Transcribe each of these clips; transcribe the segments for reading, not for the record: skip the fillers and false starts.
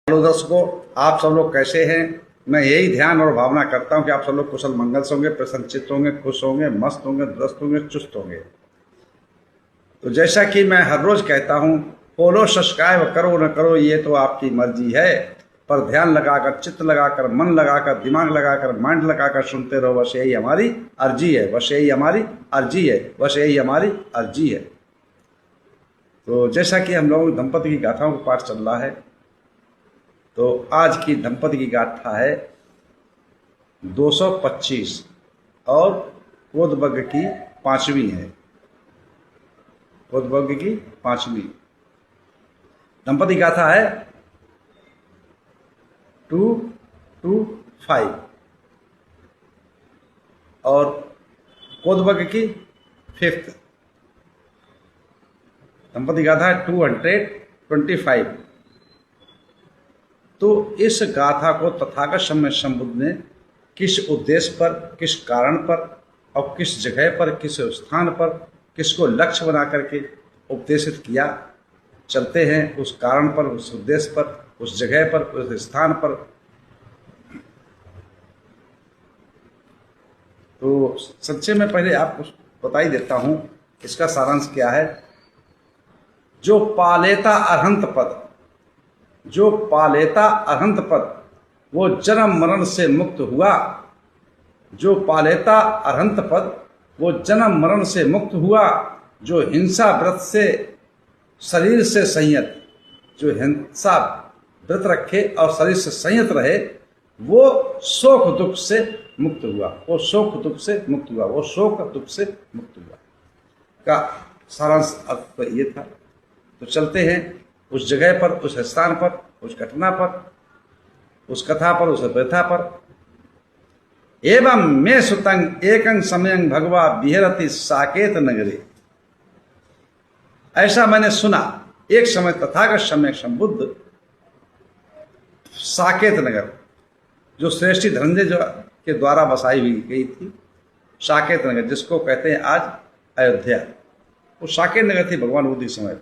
Hello दर्शकों, आप सब लोग कैसे हैं। मैं यही ध्यान और भावना करता हूं कि आप सब लोग कुशल मंगल से होंगे, प्रसन्नचित्त होंगे, खुश होंगे, मस्त होंगे, दुरुस्त होंगे, चुस्त होंगे। तो जैसा कि मैं हर रोज कहता हूं, फॉलो सब्सक्राइब करो न करो ये तो आपकी मर्जी है, पर ध्यान लगाकर, चित्त लगाकर, मन लगाकर, दिमाग लगाकर, माइंड लगाकर सुनते रहो। बस यही हमारी अर्जी है, बस यही हमारी अर्जी है, बस यही हमारी अर्जी है। तो जैसा कि हम लोग दंपति की गाथाओं का पाठ चल रहा है, तो आज की दंपति की गाथा है 225 और कोदबग की 5वीं है। कोदबग की 5वीं दंपति गाथा है 225 और कोदबग की 5th दंपति गाथा है 225। तो इस गाथा को तथागत समय संबुद्ध ने किस उद्देश्य पर, किस कारण पर और किस जगह पर, किस स्थान पर, किसको लक्ष्य बना करके उपदेशित किया, चलते हैं उस कारण पर, उस उद्देश्य पर, उस जगह पर, उस स्थान पर। तो संक्षेप में पहले आपको बता ही देता हूं इसका सारांश क्या है। जो पालेता अरहंत पद, जो पालेता अरहंत पद, वो जन्म मरण से मुक्त हुआ। जो पालेता अरहंत पद, वो जन्म मरण से मुक्त हुआ। जो हिंसा व्रत से शरीर से संयत, जो हिंसा व्रत रखे और शरीर से संयत रहे, वो शोक दुख से मुक्त हुआ। वो शोक दुख से मुक्त हुआ। वो शोक दुख से मुक्त हुआ का सारांश अर्थ तो ये था। तो चलते हैं उस जगह पर, उस स्थान पर, उस घटना पर, उस कथा पर, उस व्यथा पर। एवं मे सुतंग एकं समयं भगवा विहरति साकेत नगरे। ऐसा मैंने सुना, एक समय तथागत समय संबुद्ध साकेत नगर, जो श्रेष्ठी धनंजय के द्वारा बसाई हुई गई थी, साकेत नगर जिसको कहते हैं आज अयोध्या, वो साकेत नगर थी भगवान बुद्ध के समय।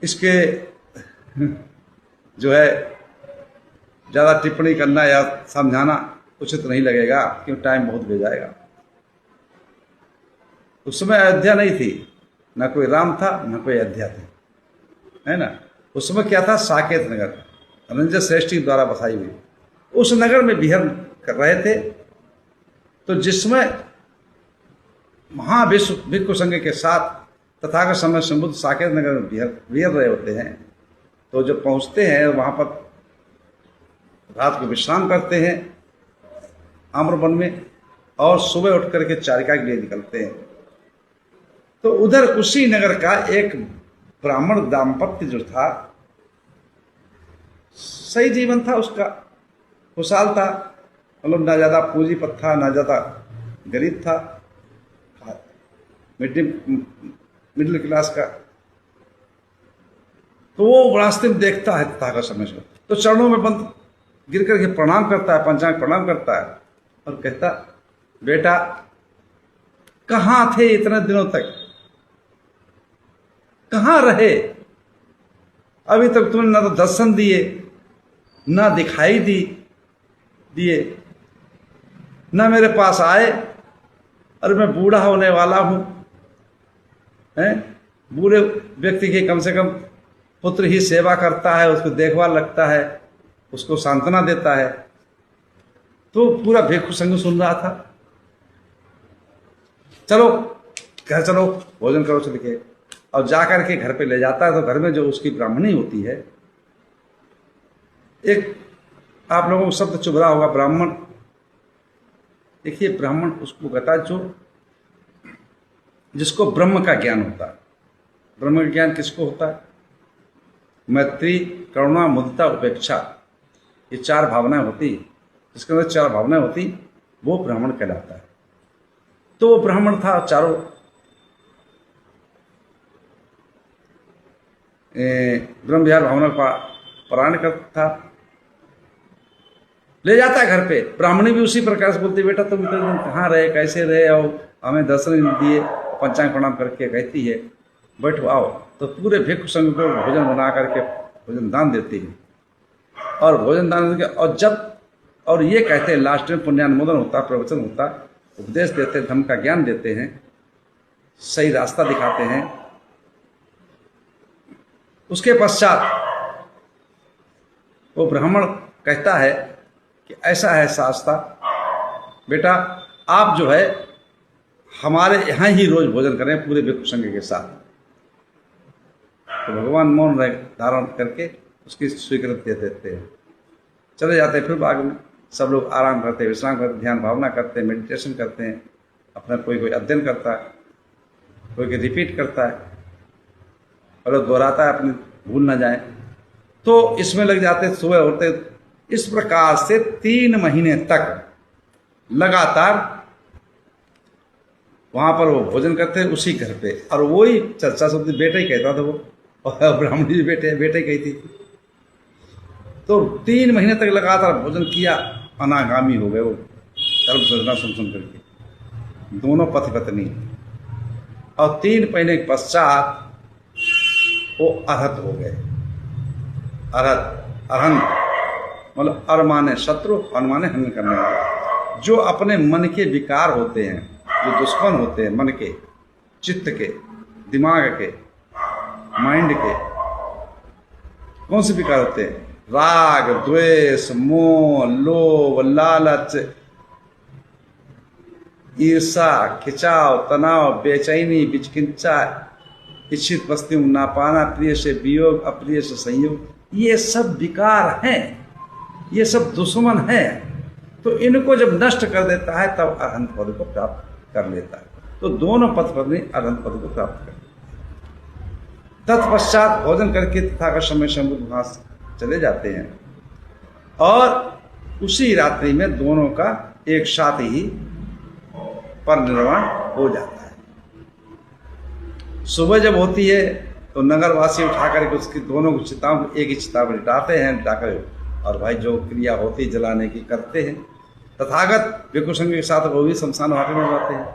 इसके जो है ज़्यादा टिप्पणी करना या समझाना उचित नहीं लगेगा, क्योंकि टाइम बहुत ले जाएगा। उस समय अयोध्या नहीं थी, ना कोई राम था, ना कोई अयोध्या थी, है ना। उस समय क्या था, साकेत नगर, धनंजय श्रेष्ठी द्वारा बसाई हुई। उस नगर में विहरण कर रहे थे। तो जिसमें महाविश्व भिक्षु संघ के साथ तथागत समय संबुद्ध साकेत नगर में विहर रहे होते हैं। तो जब पहुंचते हैं वहां पर रात को विश्राम करते हैं आम्रवन में, और सुबह उठ करके चारिका के लिए निकलते हैं। तो उधर उसी नगर का एक ब्राह्मण दाम्पत्य जो था, सही जीवन था उसका, खुशहाल था, मतलब ना ज्यादा पूंजीपत था, ना ज्यादा गरीब था, मिडिल क्लास का। तो वो रास्ते में देखता है तथागत समय से, तो चरणों में बंद गिर करके प्रणाम करता है, पंचांग प्रणाम करता है और कहता, बेटा कहां थे इतने दिनों तक, कहां रहे, अभी तक तुमने ना तो दर्शन दिए, ना दिखाई दिए, ना मेरे पास आए। अरे मैं बूढ़ा होने वाला हूं, हैं, बूढ़े व्यक्ति की कम से कम पुत्र ही सेवा करता है, उसको देखभाल रखता है, उसको सांत्वना देता है। तो पूरा भिक्षु संघ सुन रहा था। चलो घर चलो, भोजन करो चल के, और जाकर के घर पे ले जाता है। तो घर में जो उसकी ब्राह्मणी होती है, एक आप लोगों को शब्द चुभ रहा होगा ब्राह्मण। देखिए ब्राह्मण उसको कहता है जो जिसको ब्रह्म का ज्ञान होता है। ब्रह्म का ज्ञान किसको होता है? मैत्री, करुणा, मुदिता, उपेक्षा, ये 4 भावनाएं होती, जिसके अंदर 4 भावनाएं होती, वो ब्राह्मण कहलाता है। तो वो ब्राह्मण था, चारों ब्रह्म विहार भावना का पारायण करता था। ले जाता है घर पे। ब्राह्मणी भी उसी प्रकार से बोलती, बेटा तुम कहाँ रहे, कैसे रहे, और हमें दर्शन दिए, पंचांग प्रणाम करके कहती है बैठो आओ, तो पूरे भिक्षु संघ को भोजन बना करके भोजन दान देते हैं। और भोजन दान देके और ये कहते हैं लास्ट में पुण्यानुमोदन होता, प्रवचन होता, उपदेश देते हैं, धर्म का ज्ञान देते हैं, सही रास्ता दिखाते हैं। उसके पश्चात वो ब्राह्मण कहता है कि ऐसा है शास्त्रा, बेटा आप जो है हमारे यहाँ ही रोज भोजन करें पूरे भिक्षु संघ के साथ। तो भगवान मौन धारण करके उसकी स्वीकृति दे देते हैं, चले जाते हैं। फिर बाद में सब लोग आराम करते हैं, विश्राम करते हैं, ध्यान भावना करते हैं, मेडिटेशन करते हैं, अपना कोई अध्ययन करता है, कोई रिपीट करता है और दोहराता है अपनी भूल ना जाए। तो इसमें लग जाते, सुबह होते। इस प्रकार से 3 महीने तक लगातार वहां पर वो भोजन करते उसी घर पे। और वही चर्चा शब्द बेटा ही कहता था वो, और ब्राह्मण जी बेटे ही कहती थी। तो 3 महीने तक लगातार भोजन किया, अनागामी हो गए वो धर्म सजना सुन करके, दोनों पति पत्नी। और 3 महीने के पश्चात वो अरहत हो गए। अरहंत मतलब अर माने शत्रु, हन माने हनन करने वाले। जो अपने मन के विकार होते हैं, जो दुश्मन होते हैं मन के, चित्त के, दिमाग के, माइंड के, कौन से विकार होते हैं? राग, द्वेष, मोह, लोभ, लालच, ईर्षा, खिंचाव, तनाव, बेचैनी, विचिकित्सा, इच्छित वस्तु ना पाना, प्रिय से वियोग, अप्रिय से संयोग, ये सब विकार हैं, ये सब दुश्मन हैं। तो इनको जब नष्ट कर देता है तब अरहंत पद को प्राप्त कर लेता है। तो दोनों पति पत्नी अरहंत पद को प्राप्त कर। तत्पश्चात भोजन करके तथागत समय शंभु वहां चले जाते हैं और उसी रात्रि में दोनों का एक साथ ही परिनिर्वाण हो जाता है। सुबह जब होती है तो नगरवासी उठा करके उसकी दोनों की चिताओं को एक ही चिता में लिटाते हैं, लिटाकर और भाई जो क्रिया होती जलाने की करते हैं। तथागत भिक्षु संघ के साथ वो भी शमशान घाट में जाते हैं।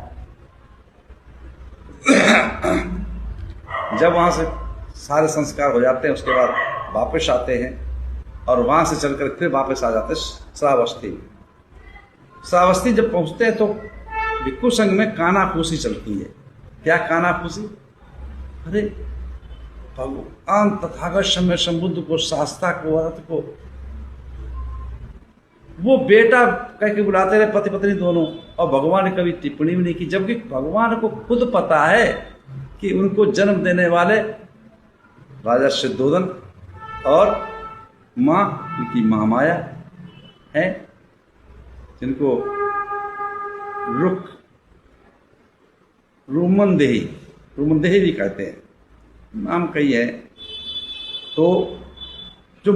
जब वहां से सारे संस्कार हो जाते हैं उसके बाद वापस आते हैं और वहां से चलकर फिर वापस आ जाते हैं श्रावस्ती। श्रावस्ती जब पहुंचते हैं तो भिक्षु संघ में कानाफूसी चलती है। क्या कानाफूसी? अरे भगवान तथागत समय संबुद्ध को, शास्त्रा को, अर्थ को वो बेटा कह के बुलाते रहे, पति पत्नी दोनों, और भगवान ने कभी टिप्पणी भी नहीं की। जबकि भगवान को खुद पता है कि उनको जन्म देने वाले राजा सिद्धोदन और माँ उनकी महामाया है, जिनको रुमनदेही भी कहते हैं, नाम कई है। तो जो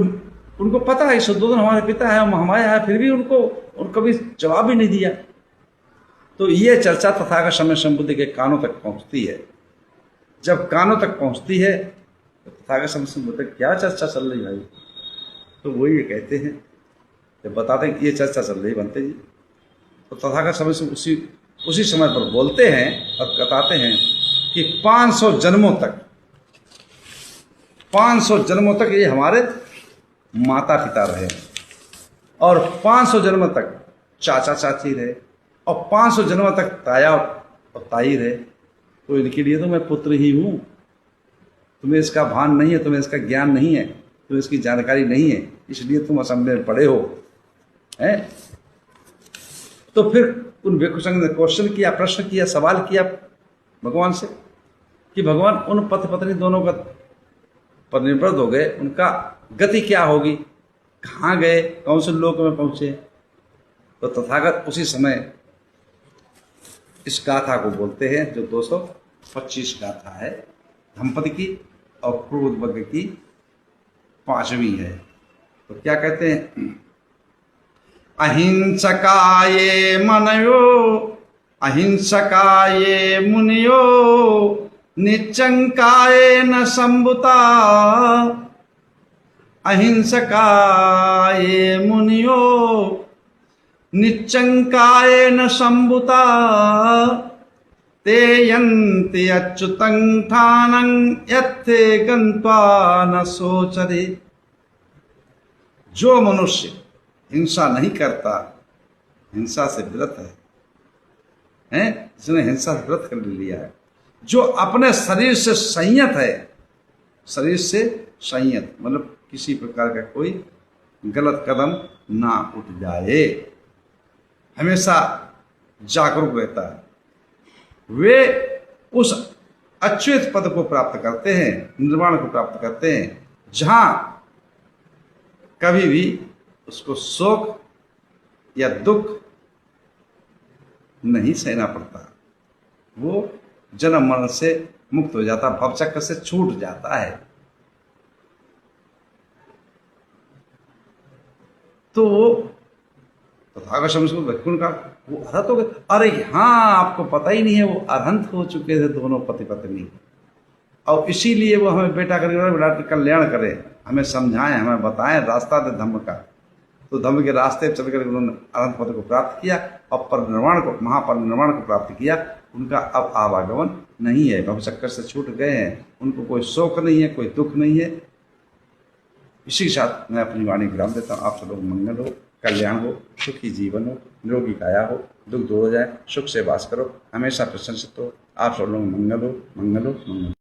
उनको पता है सिद्धोदन हमारे पिता है, महामाया है, फिर भी उनको कभी जवाब भी नहीं दिया। तो ये चर्चा तथागत समय संबुद्ध के कानों तक पहुंचती है। जब कानों तक पहुंचती है तो तथागत समय संबुद्ध क्या चर्चा चल रही भाई? तो वही ये कहते हैं, जब बताते हैं कि ये चर्चा चल रही बनते जी, तो तथागत समय से उसी समय पर बोलते हैं और बताते हैं कि 500 जन्मों तक ये हमारे माता पिता रहे और 500 जन्म तक चाचा चाची रहे और 500 जन्म तक ताया और ताई रहे। तो इनके लिए तो मैं पुत्र ही हूँ। तुम्हें इसका भान नहीं है, तुम्हें इसका ज्ञान नहीं है, तुम्हें इसकी जानकारी नहीं है, इसलिए तुम असेंबली में पढ़े हो हैं। तो फिर उन भिक्षु संघ ने क्वेश्चन किया, प्रश्न किया, सवाल किया भगवान से कि भगवान उन पति पत्नी दोनों का पर निर्भर हो गए, उनका गति क्या होगी, कहाँ गए, कौन से लोक में पहुंचे? तो तथागत उसी समय इस गाथा को बोलते हैं जो 225 गाथा है धम्पति की और क्रोधवज्ञ की 5वीं है। तो क्या कहते हैं? अहिंसकाये मनयो अहिंसकाये मुनियो निचंकाये न संभुता अहिंसकाये मुनियो निचंकाये न संभुता ते यन्ति अच्युतं ठानं यत्ते गन्त्वा न शोचरे। जो मनुष्य हिंसा नहीं करता, हिंसा से विरत है, जिसने हिंसा से व्रत कर लिया है, जो अपने शरीर से संयत है, शरीर से संयत मतलब किसी प्रकार का कोई गलत कदम ना उठ जाए, हमेशा जागरूक रहता है, वे उस अच्युत पद को प्राप्त करते हैं, निर्वाण को प्राप्त करते हैं, जहां कभी भी उसको शोक या दुख नहीं सहना पड़ता, वो जन्म मरण से मुक्त हो जाता, भवचक्र से छूट जाता है। तो तथागत भिक्षुण का वो अरहत हो गए। अरे हाँ, आपको पता ही नहीं है, वो अरहंत हो चुके थे दोनों पति पत्नी, और इसीलिए वो हमें बेटा करके बेटा कल्याण करे, हमें समझाएं, हमें बताएं, रास्ता दे धम्म का। तो धम्म के रास्ते पर चलकर उन्होंने अनंत पद को प्राप्त किया और परिनिर्वाण को, महापरिनिर्वाण को प्राप्त किया। उनका अब आवागमन नहीं है, भवचक्कर से छूट गए हैं, उनको कोई शोक नहीं है, कोई दुख नहीं है। इसी के साथ मैं अपनी वाणी विराम देता हूँ। आप सब लोग मंगल हो, कल्याण हो, सुखी जीवन हो, निरोगी काया हो, दुख दूर हो जाए, सुख से वास करो, हमेशा प्रशंसित हो। आप सब लोग मंगल हो, मंगल हो, मंगल।